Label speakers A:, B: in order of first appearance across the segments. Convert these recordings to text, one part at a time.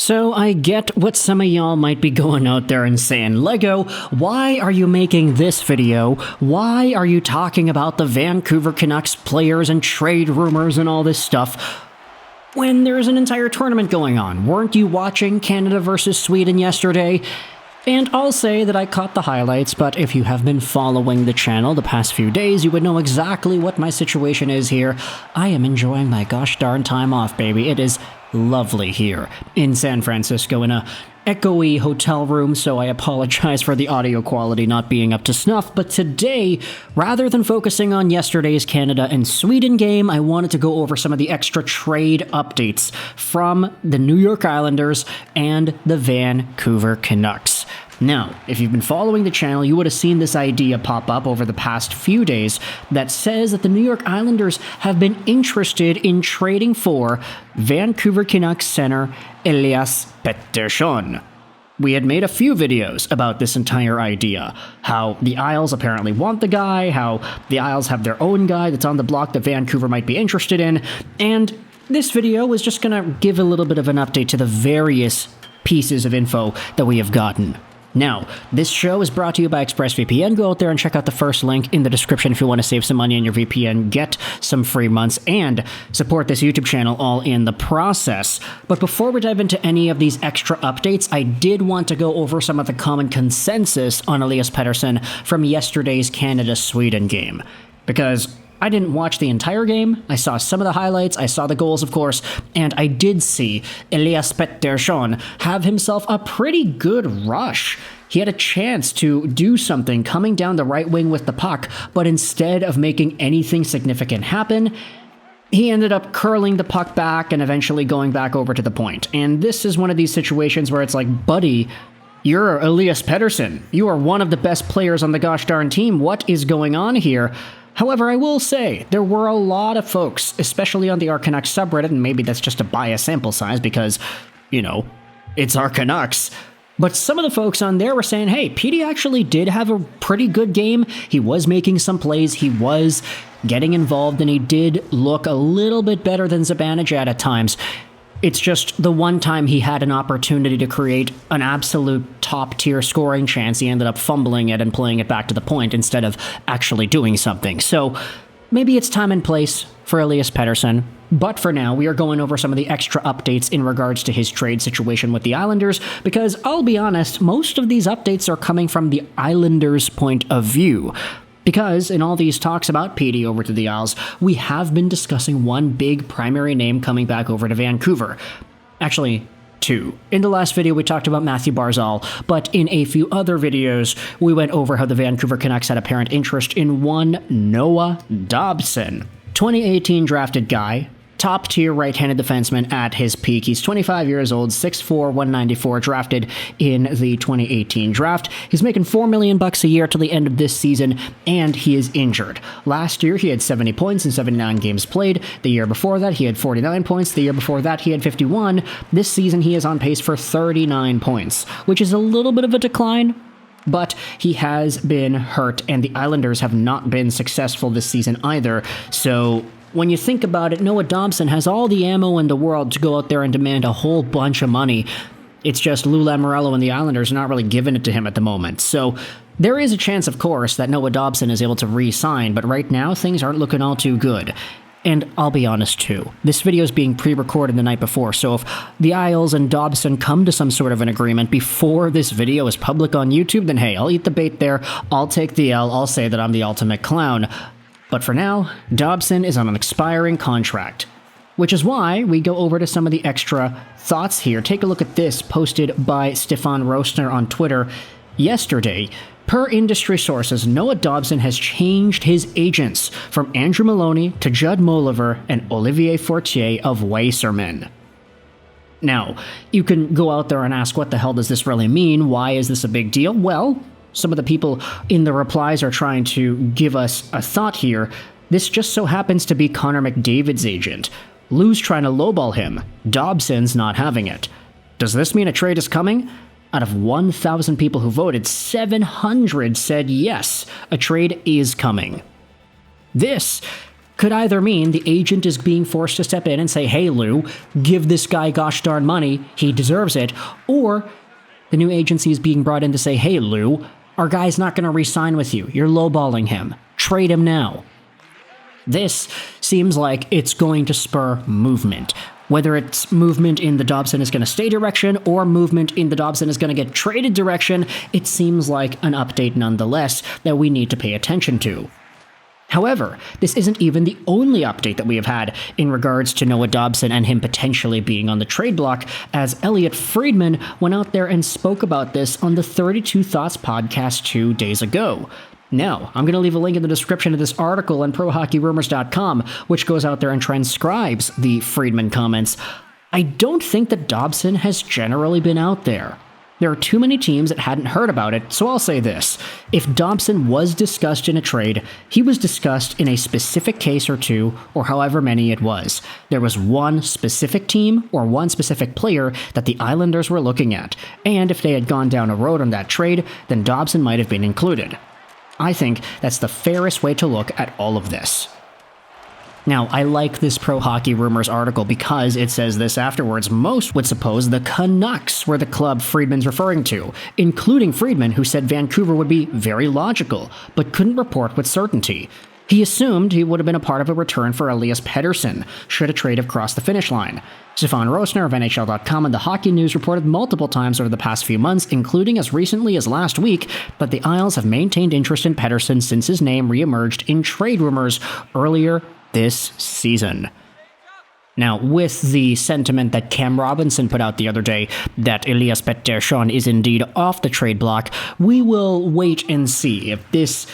A: So I get what some of y'all might be going out there and saying, Lego, why are you making this video? Why are you talking about the Vancouver Canucks players and trade rumors and all this stuff when there's an entire tournament going on? Weren't you watching Canada versus Sweden yesterday? And I'll say that I caught the highlights, but if you have been following the channel the past few days, you would know exactly what my situation is here. I am enjoying my gosh darn time off, baby. It is lovely here in San Francisco in a echoey hotel room, so I apologize for the audio quality not being up to snuff. But today, rather than focusing on yesterday's Canada and Sweden game, I wanted to go over some of the extra trade updates from the New York Islanders and the Vancouver Canucks. Now, if you've been following the channel, you would have seen this idea pop up over the past few days that says that the New York Islanders have been interested in trading for Vancouver Canucks center Elias Pettersson. We had made a few videos about this entire idea, how the Isles apparently want the guy, how the Isles have their own guy that's on the block that Vancouver might be interested in, and this video was just going to give a little bit of an update to the various pieces of info that we have gotten. Now, this show is brought to you by ExpressVPN. Go out there and check out the first link in the description if you want to save some money on your VPN, get some free months, and support this YouTube channel all in the process. But before we dive into any of these extra updates, I did want to go over some of the common consensus on Elias Pettersson from yesterday's Canada-Sweden game. Because I didn't watch the entire game, I saw some of the highlights, I saw the goals of course, and I did see Elias Pettersson have himself a pretty good rush. He had a chance to do something coming down the right wing with the puck, but instead of making anything significant happen, he ended up curling the puck back and eventually going back over to the point. And this is one of these situations where it's like, buddy, you're Elias Pettersson. You are one of the best players on the gosh darn team. What is going on here? However, I will say, there were a lot of folks, especially on the Our Canucks subreddit, and maybe that's just a biased sample size because, you know, it's Our Canucks, but some of the folks on there were saying, hey, Petey actually did have a pretty good game. He was making some plays, he was getting involved, and he did look a little bit better than Zibanejad at times. It's just the one time he had an opportunity to create an absolute top-tier scoring chance, he ended up fumbling it and playing it back to the point instead of actually doing something. So maybe it's time and place for Elias Pettersson. But for now, we are going over some of the extra updates in regards to his trade situation with the Islanders, because I'll be honest, most of these updates are coming from the Islanders' point of view. Because in all these talks about Petey over to the Isles, we have been discussing one big primary name coming back over to Vancouver. Actually, two. In the last video, we talked about Matthew Barzal, but in a few other videos, we went over how the Vancouver Canucks had apparent interest in one Noah Dobson. 2018 drafted guy, top-tier right-handed defenseman at his peak. He's 25 years old, 6'4", 194, drafted in the 2018 draft. He's making $4 million a year till the end of this season, and he is injured. Last year, he had 70 points in 79 games played. The year before that, he had 49 points. The year before that, he had 51. This season, he is on pace for 39 points, which is a little bit of a decline, but he has been hurt, and the Islanders have not been successful this season either, so when you think about it, Noah Dobson has all the ammo in the world to go out there and demand a whole bunch of money. It's just Lou Lamoriello and the Islanders are not really giving it to him at the moment. So there is a chance, of course, that Noah Dobson is able to re-sign, but right now things aren't looking all too good. And I'll be honest too, this video is being pre-recorded the night before, so if the Isles and Dobson come to some sort of an agreement before this video is public on YouTube, then hey, I'll eat the bait there, I'll take the L, I'll say that I'm the ultimate clown. But for now, Dobson is on an expiring contract, which is why we go over to some of the extra thoughts here. Take a look at this posted by Stefan Rosner on Twitter yesterday. Per industry sources, Noah Dobson has changed his agents from Andrew Maloney to Judd Moliver and Olivier Fortier of Wasserman. Now, you can go out there and ask, what the hell does this really mean? Why is this a big deal? Well, some of the people in the replies are trying to give us a thought here. This just so happens to be Connor McDavid's agent. Lou's trying to lowball him. Dobson's not having it. Does this mean a trade is coming? Out of 1,000 people who voted, 700 said yes, a trade is coming. This could either mean the agent is being forced to step in and say, hey Lou, give this guy gosh darn money, he deserves it, or the new agency is being brought in to say, hey Lou, our guy's not going to re-sign with you, you're lowballing him, trade him now. This seems like it's going to spur movement. Whether it's movement in the Dobson is going to stay direction or movement in the Dobson is going to get traded direction, it seems like an update nonetheless that we need to pay attention to. However, this isn't even the only update that we have had in regards to Noah Dobson and him potentially being on the trade block, as Elliotte Friedman went out there and spoke about this on the 32 Thoughts podcast 2 days ago. Now, I'm going to leave a link in the description of this article on ProHockeyRumors.com, which goes out there and transcribes the Friedman comments. I don't think that Dobson has generally been out there. There are too many teams that hadn't heard about it, so I'll say this. If Dobson was discussed in a trade, he was discussed in a specific case or two, or however many it was. There was one specific team or one specific player that the Islanders were looking at, and if they had gone down a road on that trade, then Dobson might have been included. I think that's the fairest way to look at all of this. Now, I like this Pro Hockey Rumors article because it says this afterwards. Most would suppose the Canucks were the club Friedman's referring to, including Friedman, who said Vancouver would be very logical, but couldn't report with certainty. He assumed he would have been a part of a return for Elias Pettersson, should a trade have crossed the finish line. Stefan Rosner of NHL.com and the Hockey News reported multiple times over the past few months, including as recently as last week, that the Isles have maintained interest in Pettersson since his name re-emerged in trade rumors earlier this season. Now, with the sentiment that Cam Robinson put out the other day that Elias Pettersson is indeed off the trade block, we will wait and see if this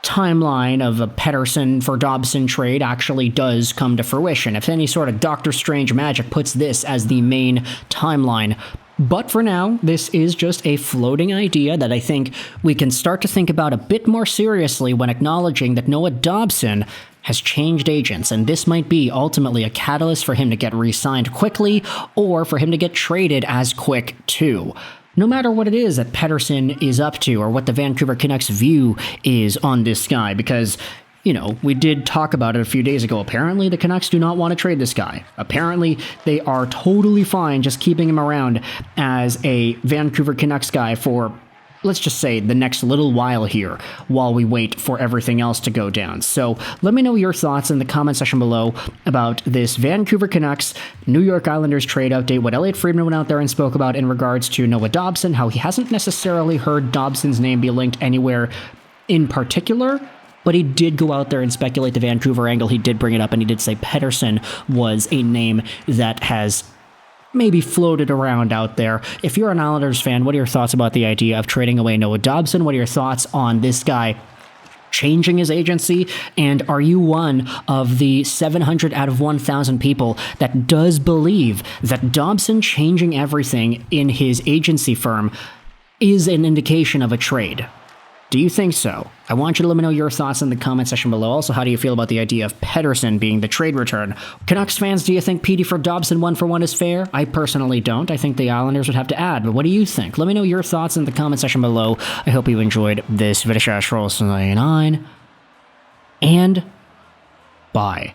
A: timeline of a Pettersson for Dobson trade actually does come to fruition, if any sort of Doctor Strange magic puts this as the main timeline. But for now, this is just a floating idea that I think we can start to think about a bit more seriously when acknowledging that Noah Dobson has changed agents, and this might be ultimately a catalyst for him to get re-signed quickly or for him to get traded as quick too. No matter what it is that Pettersson is up to or what the Vancouver Canucks view is on this guy, because, you know, we did talk about it a few days ago. Apparently the Canucks do not want to trade this guy. Apparently they are totally fine just keeping him around as a Vancouver Canucks guy for, let's just say, the next little while here while we wait for everything else to go down. So let me know your thoughts in the comment section below about this Vancouver Canucks New York Islanders trade update, what Elliotte Friedman went out there and spoke about in regards to Noah Dobson, how he hasn't necessarily heard Dobson's name be linked anywhere in particular, but he did go out there and speculate the Vancouver angle. He did bring it up, and he did say Pettersson was a name that has maybe floated around out there. If you're an Islanders fan, what are your thoughts about the idea of trading away Noah Dobson? What are your thoughts on this guy changing his agency? And are you one of the 700 out of 1,000 people that does believe that Dobson changing everything in his agency firm is an indication of a trade? Do you think so? I want you to let me know your thoughts in the comment section below. Also, how do you feel about the idea of Pettersson being the trade return? Canucks fans, do you think Petey for Dobson 1-for-1 is fair? I personally don't. I think the Islanders would have to add, but what do you think? Let me know your thoughts in the comment section below. I hope you enjoyed this video. And bye.